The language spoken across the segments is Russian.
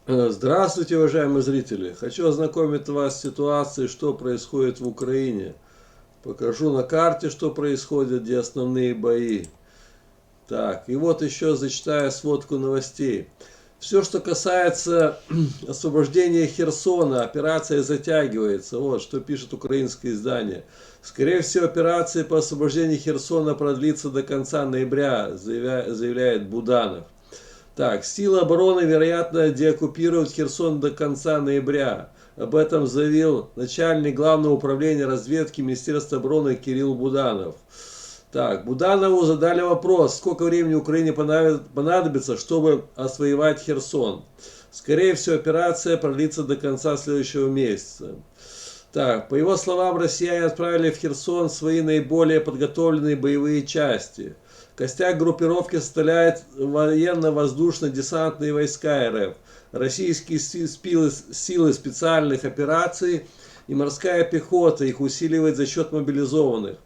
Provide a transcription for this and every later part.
Здравствуйте, уважаемые зрители! Хочу ознакомить вас с ситуацией, что происходит в Украине. Покажу на карте, что происходит, где основные бои. Так, и вот еще зачитаю сводку новостей. Все, что касается освобождения Херсона, операция затягивается. Вот что пишет украинское издание. Скорее всего, операция по освобождению Херсона продлится до конца ноября, заявляет Буданов. Так, силы обороны, вероятно, деоккупируют Херсон до конца ноября. Об этом заявил начальник Главного управления разведки Министерства обороны Кирилл Буданов. Так, Буданову задали вопрос, сколько времени Украине понадобится, чтобы освоевать Херсон. Скорее всего, операция продлится до конца следующего месяца. Так, по его словам, россияне отправили в Херсон свои наиболее подготовленные боевые части. Костяк группировки составляет военно-воздушно-десантные войска РФ, российские силы специальных операций и морская пехота. Их усиливает за счет мобилизованных.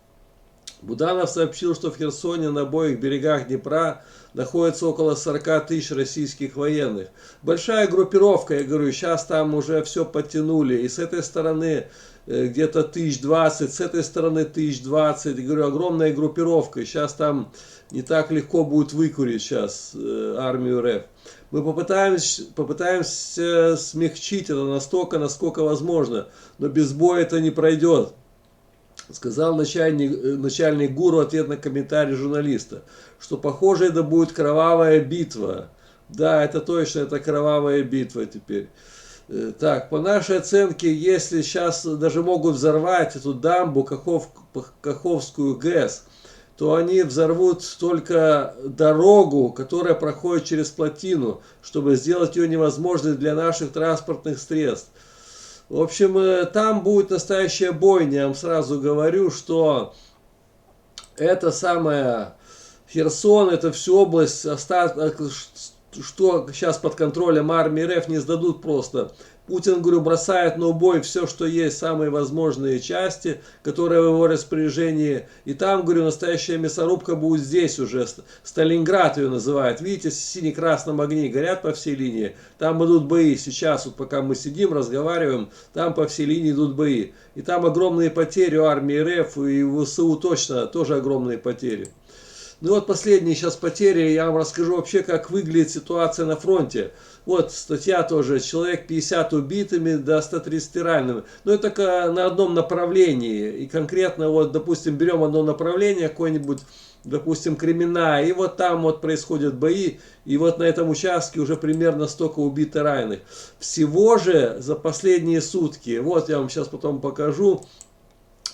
Буданов сообщил, что в Херсоне на обоих берегах Днепра находится около 40 тысяч российских военных. Большая группировка, я говорю, сейчас там уже все подтянули. И с этой стороны где-то 1020, с этой стороны 1020. Я говорю, огромная группировка. Сейчас там не так легко будет выкурить сейчас армию РФ. Мы попытаемся смягчить это настолько, насколько возможно. Но без боя это не пройдет. Сказал начальник ГУРу в ответ на комментарий журналиста, что похоже это будет кровавая битва. Да, это точно, это кровавая битва теперь. Так, по нашей оценке, если сейчас даже могут взорвать эту дамбу, Каховскую ГЭС, то они взорвут только дорогу, которая проходит через плотину, чтобы сделать ее невозможной для наших транспортных средств. В общем, там будет настоящая бойня. Я вам сразу говорю, что это самая Херсон, это всю область, что сейчас под контролем армии РФ, не сдадут просто. Путин, говорю, бросает на убой все, что есть, самые возможные части, которые в его распоряжении. И там, говорю, настоящая мясорубка будет здесь уже. Сталинград ее называют. Видите, сине-красном огне горят по всей линии. Там идут бои. Сейчас, вот пока мы сидим, разговариваем, там по всей линии идут бои. И там огромные потери у армии РФ, и в ВСУ точно тоже огромные потери. Ну вот последние сейчас потери, я вам расскажу вообще, как выглядит ситуация на фронте. Вот статья тоже, человек 50 убитыми, до 130 ранеными. Но это только на одном направлении. И конкретно, вот, допустим, берем одно направление, какое-нибудь, допустим, Кремена, и вот там вот происходят бои, и вот на этом участке уже примерно столько убито раненых. Всего же за последние сутки, вот я вам сейчас потом покажу,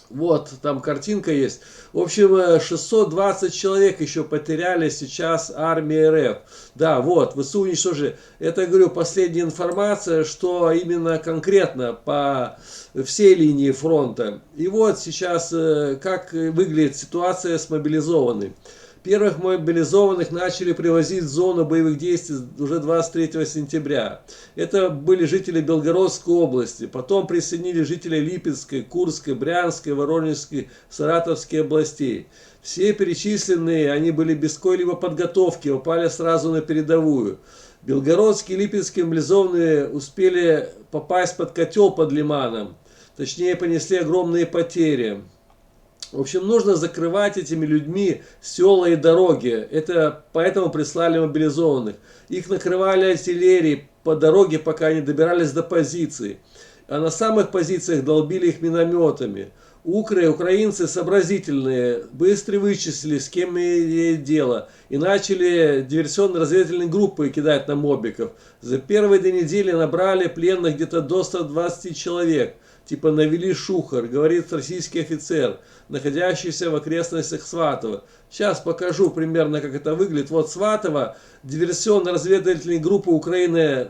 вот, там картинка есть. В общем, 620 человек еще потеряли сейчас армия РФ. Да, вот, ВСУ уничтожили. Это, говорю, последняя информация, что именно конкретно по всей линии фронта. И вот сейчас, как выглядит ситуация с мобилизованными. Первых мобилизованных начали привозить в зону боевых действий уже 23 сентября. Это были жители Белгородской области. Потом присоединили жители Липецкой, Курской, Брянской, Воронежской, Саратовской областей. Все перечисленные, они были без какой-либо подготовки, упали сразу на передовую. Белгородские и Липецкие мобилизованные успели попасть под котел под Лиманом. Точнее, понесли огромные потери. В общем, нужно закрывать этими людьми села и дороги. Это поэтому прислали мобилизованных. Их накрывали артиллерией по дороге, пока они добирались до позиций. А на самых позициях долбили их минометами. Украинцы сообразительные, быстро вычислили, с кем имеет дело. И начали диверсионно-разведывательные группы кидать на мобиков. За первые 2 недели набрали пленных где-то до 120 человек. Типа навели шухар, говорит российский офицер, находящийся в окрестностях Сватова. Сейчас покажу примерно, как это выглядит. Вот Сватово, диверсионно-разведывательные группы Украины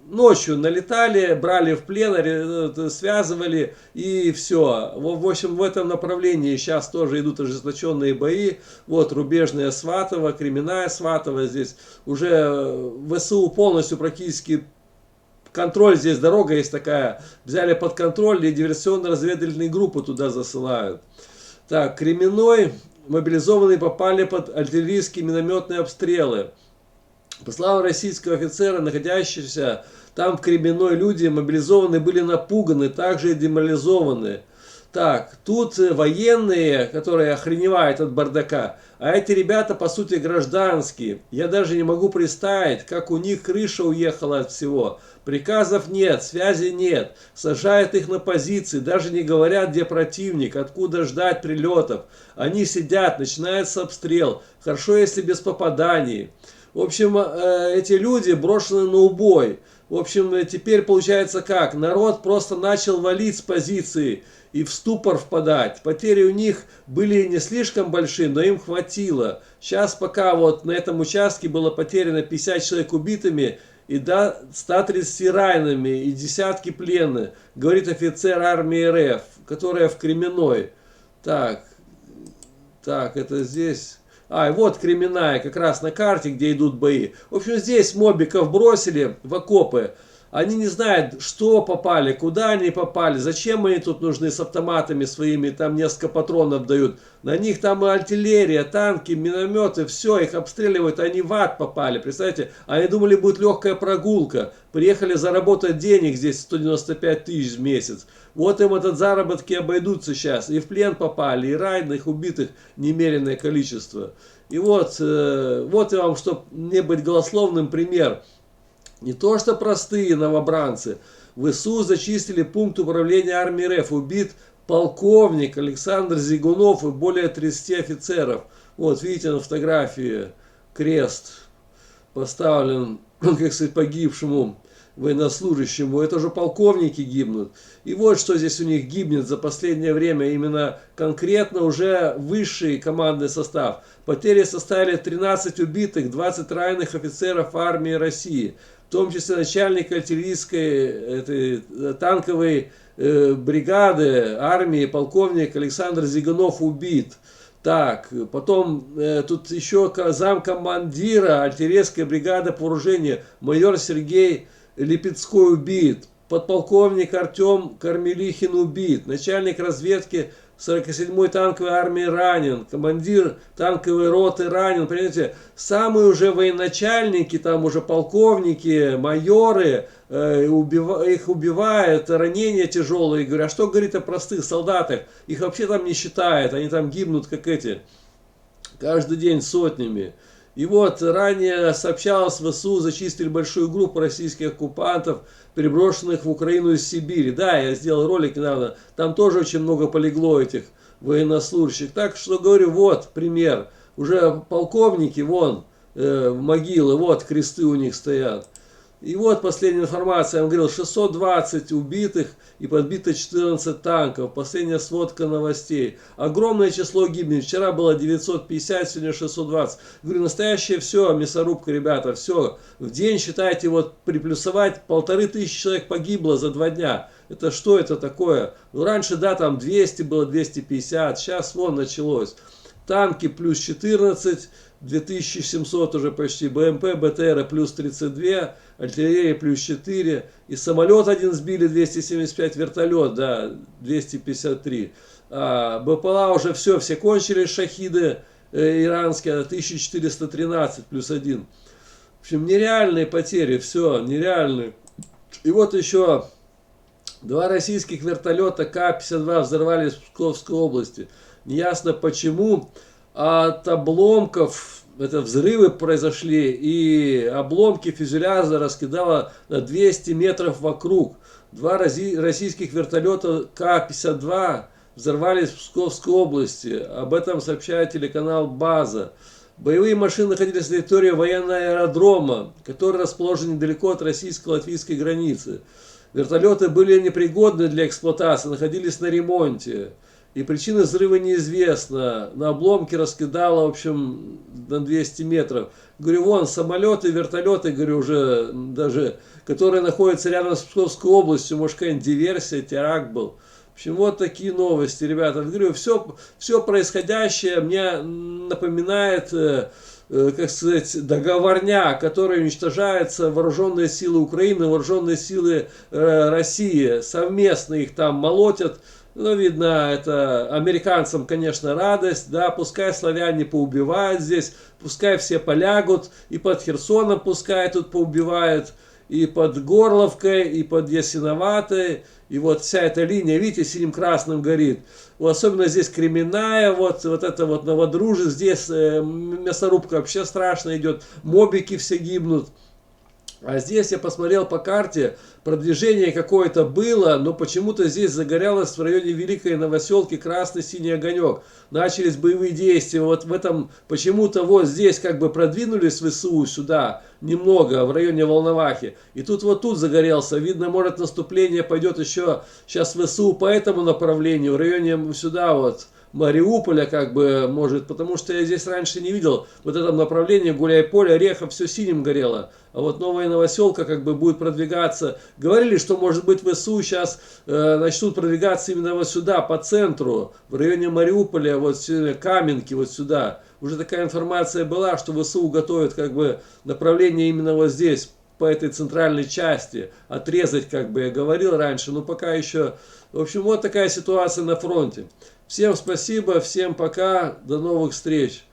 ночью налетали, брали в плен, связывали и все. В общем, в этом направлении сейчас тоже идут ожесточенные бои. Вот рубежная Сватово, Кременная Сватово. Здесь уже ВСУ полностью практически контроль, здесь дорога есть такая, взяли под контроль и диверсионно-разведывательные группы туда засылают. Так, Кременной мобилизованные попали под артиллерийские минометные обстрелы. По словам российского офицера, находящиеся там в Кременной люди мобилизованные были напуганы, также и деморализованы. Так, тут военные, которые охреневают от бардака, а эти ребята, по сути, гражданские. Я даже не могу представить, как у них крыша уехала от всего. Приказов нет, связи нет, сажают их на позиции, даже не говорят, где противник, откуда ждать прилетов. Они сидят, начинается обстрел, хорошо, если без попаданий. В общем, эти люди брошены на убой. В общем, теперь получается как? Народ просто начал валить с позиции и в ступор впадать. Потери у них были не слишком большие, но им хватило. Сейчас пока вот на этом участке было потеряно 50 человек убитыми и до 130 ранеными и десятки пленных, говорит офицер армии РФ, которая в Кременной. Так, это здесь... и вот Кременная, как раз на карте, где идут бои. В общем, здесь мобиков бросили в окопы. Они не знают, что попали, куда они попали, зачем они тут нужны с автоматами своими, там несколько патронов дают. На них там и артиллерия, танки, минометы, все, их обстреливают, они в ад попали, представляете? Они думали, будет легкая прогулка. Приехали заработать денег здесь 195 тысяч в месяц. Вот им этот заработки обойдутся сейчас. И в плен попали, и раненых, убитых немеренное количество. И вот я вам, чтобы не быть голословным, пример. Не то что простые новобранцы. В СУ зачистили пункт управления армии РФ. Убит полковник Александр Зигунов и более 30 офицеров. Вот, видите, на фотографии крест поставлен, как сказать, погибшему военнослужащему. Это же полковники гибнут. И вот что здесь у них гибнет за последнее время. Именно конкретно уже высший командный состав. Потери составили 13 убитых, 20 раненых офицеров армии России. В том числе начальник артиллерийской танковой бригады армии, полковник Александр Зигунов убит. Так, потом тут еще замкомандира артиллерийской бригады по вооружению майор Сергей Липецкой убит. Подполковник Артем Кармелихин убит. Начальник разведки 47-й танковой армии ранен. Командир танковой роты ранен. Понимаете, самые уже военачальники, там уже полковники, майоры, их убивают, ранения тяжелые. Говорю, а что говорит о простых солдатах? Их вообще там не считают, они там гибнут как эти. Каждый день сотнями. И вот ранее сообщалось, в ВСУ зачистили большую группу российских оккупантов, переброшенных в Украину из Сибири. Да, я сделал ролик недавно, там тоже очень много полегло этих военнослужащих. Так что говорю, вот пример. Уже полковники, вон, могилы, вот кресты у них стоят. И вот последняя информация, я вам говорил, 620 убитых и подбито 14 танков. Последняя сводка новостей. Огромное число гибнет. Вчера было 950, сегодня 620. Говорю, настоящее все, мясорубка, ребята, все. В день, считайте, вот приплюсовать 1500 человек погибло за 2 дня. Это что это такое? Ну раньше, да, там 200 было, 250, сейчас вон началось. Танки плюс 14, 2700 уже почти, БМП, БТР плюс 32, артиллерия плюс 4, и самолет один сбили 275, вертолет, да, 253. БПЛА уже все кончились, шахиды иранские, 1413 плюс 1. В общем, нереальные потери, все, нереальные. И вот еще 2 российских вертолета К-52 взорвались в Псковской области. Неясно почему. От обломков, это взрывы произошли, и обломки фюзеляжа раскидало на 200 метров вокруг. 2 российских вертолета К-52 взорвались в Псковской области. Об этом сообщает телеканал «База». Боевые машины находились на территории военного аэродрома, который расположен недалеко от российско-латвийской границы. Вертолеты были непригодны для эксплуатации, находились на ремонте. И причина взрыва неизвестна. На обломке раскидало, в общем, на 200 метров. Говорю, вон самолеты, вертолеты, говорю, уже даже, которые находятся рядом с Псковской областью, может, какая-нибудь диверсия, теракт был. В общем, вот такие новости, ребята. Говорю, все происходящее мне напоминает, как сказать, договорняк, который уничтожается вооруженные силы Украины, вооруженные силы России. Совместно их там молотят Ну, видно, это американцам, конечно, радость, да, пускай славяне поубивают здесь, пускай все полягут, и под Херсоном пускай тут поубивают, и под Горловкой, и под Ясиноватой, и вот вся эта линия, видите, синим-красным горит. Вот, особенно здесь Кременная, вот это вот Новодружи, здесь мясорубка вообще страшно идет, мобики все гибнут. А здесь я посмотрел по карте, продвижение какое-то было, но почему-то здесь загорелось в районе Великой Новоселки красный-синий огонек. Начались боевые действия. Вот в этом почему-то вот здесь как бы продвинулись ВСУ сюда немного, в районе Волновахи. И тут вот тут загорелся. Видно, может наступление пойдет еще сейчас ВСУ по этому направлению, в районе сюда вот. Мариуполя, как бы, может, потому что я здесь раньше не видел, вот этом направлении Гуляй-Поле, Орехов, все синим горело, а вот Новая Новоселка, как бы, будет продвигаться. Говорили, что, может быть, ВСУ сейчас начнут продвигаться именно вот сюда, по центру, в районе Мариуполя, вот Каменки, вот сюда. Уже такая информация была, что ВСУ готовят, как бы, направление именно вот здесь, по этой центральной части, отрезать, как бы я говорил раньше, но пока еще. В общем, вот такая ситуация на фронте. Всем спасибо, всем пока, до новых встреч.